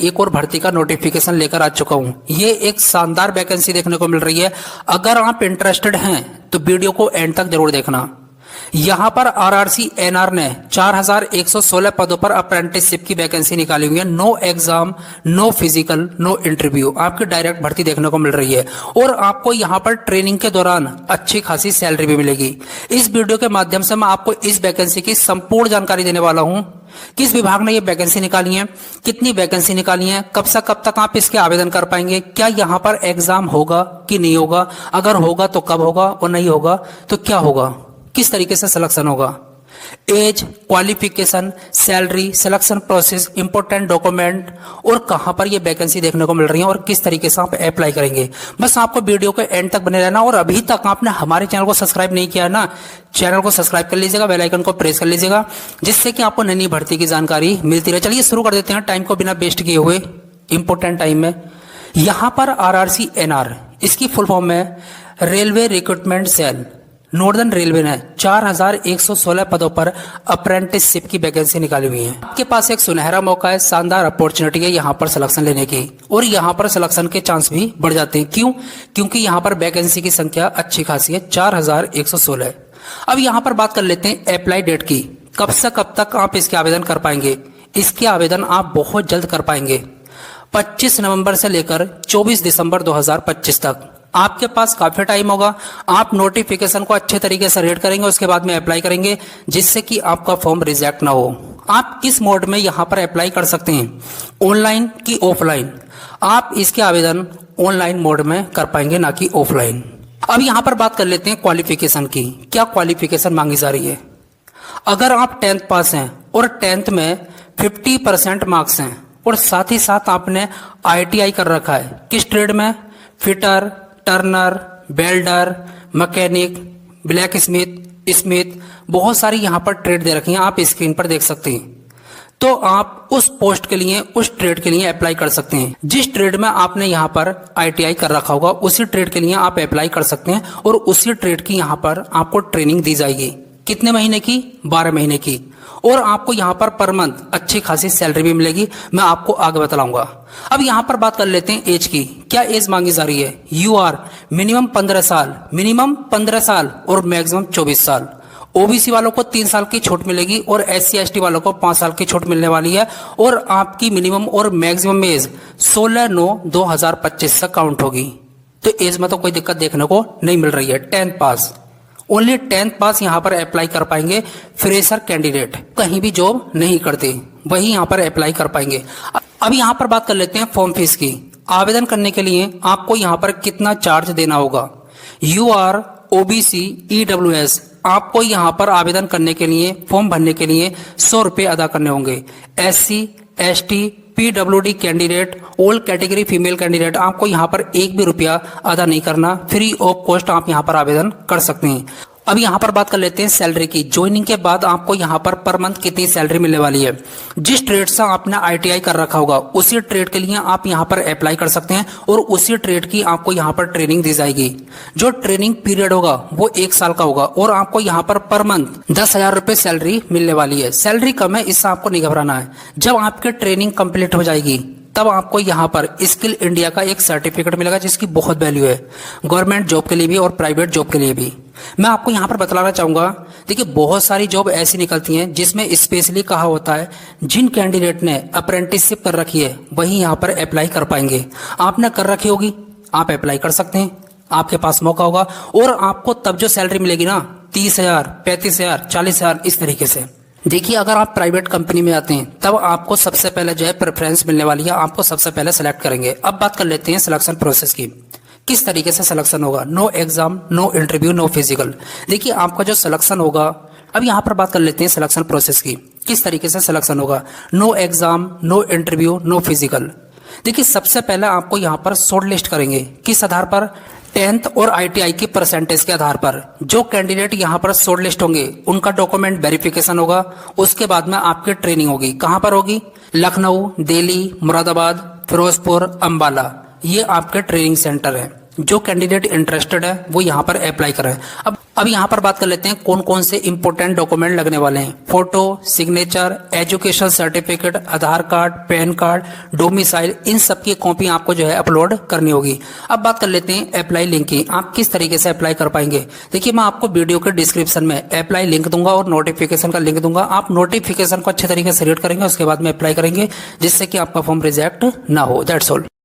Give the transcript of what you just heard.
एक और भर्ती का नोटिफिकेशन लेकर आ चुका हूं। ये एक शानदार वैकेंसी देखने को मिल रही है। अगर आप इंटरेस्टेड हैं तो वीडियो को एंड तक जरूर देखना। यहां पर आरआरसी एनआर ने 4116 पदों पर अप्रेंटिसशिप की वैकेंसी निकाली हुई है। No exam, no physical, no interview, आपकी डायरेक्ट भर्ती देखने को मिल रही है और आपको यहां पर ट्रेनिंग के दौरान अच्छी खासी सैलरी भी मिलेगी। इस वीडियो के माध्यम से मैं आपको इस वैकेंसी की संपूर्ण जानकारी देने वाला हूं। किस विभाग ने ये वैकेंसी निकाली है, कितनी वैकेंसी निकाली है, कब से कब तक आप इसके आवेदन कर पाएंगे, क्या यहां पर एग्जाम होगा कि नहीं होगा, अगर होगा तो कब होगा और नहीं होगा तो क्या होगा, किस तरीके से सिलेक्शन होगा, age, qualification, salary, selection process, important document और कहां पर ये वैकेंसी देखने को मिल रही है और किस तरीके से आप अप्लाई करेंगे। बस आपको वीडियो के एंड तक बने रहना। और अभी तक आपने हमारे चैनल को सब्सक्राइब नहीं किया ना, चैनल को सब्सक्राइब कर लीजिएगा, बेल आइकन को प्रेस कर लीजिएगा, जिससे कि आपको नई नई भर्ती की जानकारी मिलती रहे। चलिए शुरू कर देते हैं टाइम को बिना वेस्ट किए हुए, इंपॉर्टेंट टाइम में। यहां पर आरआरसी एनआर, इसकी फुल फॉर्म है railway recruitment cell, northern railway ने 4116 पदों पर अप्रेंटिसशिप की वैकेंसी निकाली हुई है। आपके पास एक सुनहरा मौका है, शानदार अपॉर्चुनिटी है यहां पर सिलेक्शन लेने की और यहां पर सिलेक्शन के चांस भी बढ़ जाते हैं। क्यों? क्योंकि यहां पर वैकेंसी की संख्या अच्छी खासी है, 4116। अब यहां पर बात कर लेते हैं अप्लाई डेट की। कब से कब तक आप इसके आवेदन कर पाएंगे? इसके आवेदन आप बहुत जल्द कर पाएंगे, 25 नवंबर से लेकर 24 दिसंबर 2025 तक आपके पास काफी टाइम होगा। आप नोटिफिकेशन को अच्छे तरीके से रीड करेंगे, उसके बाद में अप्लाई करेंगे, जिससे कि आपका फॉर्म रिजेक्ट ना हो। आप किस मोड में यहां पर अप्लाई कर सकते हैं, ऑनलाइन कि ऑफलाइन? आप इसके आवेदन ऑनलाइन मोड में कर पाएंगे, ना कि ऑफलाइन। अब यहां पर बात कर लेते हैं क्वालिफिकेशन की। क्या क्वालिफिकेशन मांगी जा रही है? अगर आप 10th पास हैं और 10th में 50% मार्क्स हैं और साथ ही साथ आपने ITI कर रखा है, किस ट्रेड में? Fitter, Turner, welder, mechanic, black Smith, बहुत सारी यहां पर ट्रेड दे रखी हैं, आप स्क्रीन पर देख सकते हैं। तो आप उस पोस्ट के लिए, उस ट्रेड के लिए अप्लाई कर सकते हैं। जिस ट्रेड में आपने यहां पर ITI कर रखा होगा, उसी ट्रेड के लिए आप अप्लाई कर सकते हैं और उसी ट्रेड की यहां पर आपको ट्रेनिंग दी जाएगी। कितने महीने की? 12 महीने की। और आपको यहां पर पर मंथ अच्छी खासी सैलरी भी मिलेगी, मैं आपको आगे बतलाऊंगा। अब यहां पर बात कर लेते हैं एज की। क्या एज मांगी जा रही है? UR मिनिमम 15 साल, मिनिमम 15 साल और मैक्सिमम 24 साल। OBC वालों को 3 साल की छूट मिलेगी और SC ST वालों को 5 साल की छूट मिलने वाली है। और आपकी मिनिमम और मैक्सिमम एज 16/9/2025 से काउंट होगी। तो एज में तो कोई दिक्कत देखने को नहीं मिल रही है। 10th पास, ओनली 10th पास यहां पर अप्लाई कर पाएंगे। फ्रेशर कैंडिडेट कहीं भी जॉब नहीं करते, वही यहां पर अप्लाई कर पाएंगे। अब यहां पर बात कर लेते हैं फॉर्म फीस की। आवेदन करने के लिए आपको यहां पर कितना चार्ज देना होगा? UR, OBC, EWS, आपको यहां पर आवेदन करने के लिए, फॉर्म भरने के लिए 100 रुपए अदा करने होंगे। SC ST PWD candidate, all category female candidate, आपको यहां पर 1 भी रुपया अदा नहीं करना, फ्री ऑफ कॉस्ट आप यहां पर आवेदन कर सकते हैं। अब यहां पर बात कर लेते हैं सैलरी की। ज्वाइनिंग के बाद आपको यहां पर मंथ कितनी सैलरी मिलने वाली है? जिस ट्रेड से आपने ITI कर रखा होगा, उसी ट्रेड के लिए आप यहां पर अप्लाई कर सकते हैं और उसी ट्रेड की आपको यहां पर ट्रेनिंग दी जाएगी। जो ट्रेनिंग पीरियड होगा वो 1 साल का होगा और आपको यहां पर मंथ 10,000 रुपए सैलरी मिलने वाली है। सैलरी कम है, इससे आपको नहीं घबराना है। जब आपकी ट्रेनिंग कंप्लीट हो जाएगी तब आपको यहां पर स्किल इंडिया का एक सर्टिफिकेट मिलेगा, जिसकी बहुत वैल्यू है गवर्नमेंट जॉब के लिए भी और प्राइवेट जॉब के लिए भी। मैं आपको यहां पर बतलाना चाहूंगा, देखिए बहुत सारी जॉब ऐसी निकलती हैं जिसमें स्पेशली कहा होता है जिन कैंडिडेट ने अप्रेंटिसशिप कर रखी है वही यहां पर अप्लाई कर पाएंगे। आपने कर रखी होगी, आप अप्लाई कर सकते हैं, आपके पास मौका होगा और आपको तब जो सैलरी मिलेगी ना, 30,000, 35,000, 40,000, इस तरीके से। देखिए अगर आप प्राइवेट कंपनी में आते हैं तब आपको सबसे पहले जो है प्रेफरेंस मिलने वाली है, आपको सबसे पहले सेलेक्ट करेंगे। अब बात कर लेते हैं सिलेक्शन प्रोसेस की। किस तरीके से सिलेक्शन होगा? No exam, no interview, no physical. देखिए आपका जो सिलेक्शन होगा, अब यहां पर बात कर लेते हैं सिलेक्शन प्रोसेस की। किस तरीके से सिलेक्शन होगा? No exam, no interview, no physical. देखिए सबसे पहले आपको यहां पर शॉर्ट लिस्ट करेंगे। किस आधार पर? 10th और ITI की परसेंटेज के आधार पर। जो कैंडिडेट यहां पर शॉर्ट लिस्ट होंगे उनका डॉक्यूमेंट वेरिफिकेशन होगा, उसके बाद में आपकी ट्रेनिंग होगी। कहां पर होगी? लखनऊ, दिल्ली, मुरादाबाद, फिरोजपुर, अंबाला, ये आपके ट्रेनिंग सेंटर है। जो कैंडिडेट इंटरेस्टेड है वो यहां पर अप्लाई करें। अब अब यहाँ पर बात कर लेते हैं कौन कौन से इंपॉर्टेंट डॉक्यूमेंट लगने वाले हैं। फोटो, सिग्नेचर, एजुकेशन सर्टिफिकेट, आधार कार्ड, पैन कार्ड, डोमिसाइल, इन सब की कॉपी आपको जो है अपलोड करनी होगी। अब बात कर लेते हैं अप्लाई लिंक की, आप किस तरीके से अप्लाई कर पाएंगे। देखिए मैं आपको वीडियो के डिस्क्रिप्शन में अप्लाई लिंक दूंगा और नोटिफिकेशन का लिंक दूंगा। आप नोटिफिकेशन को अच्छे तरीके से रीड करेंगे, उसके बाद में अप्लाई करेंगे, जिससे कि आपका फॉर्म रिजेक्ट ना हो। That's all.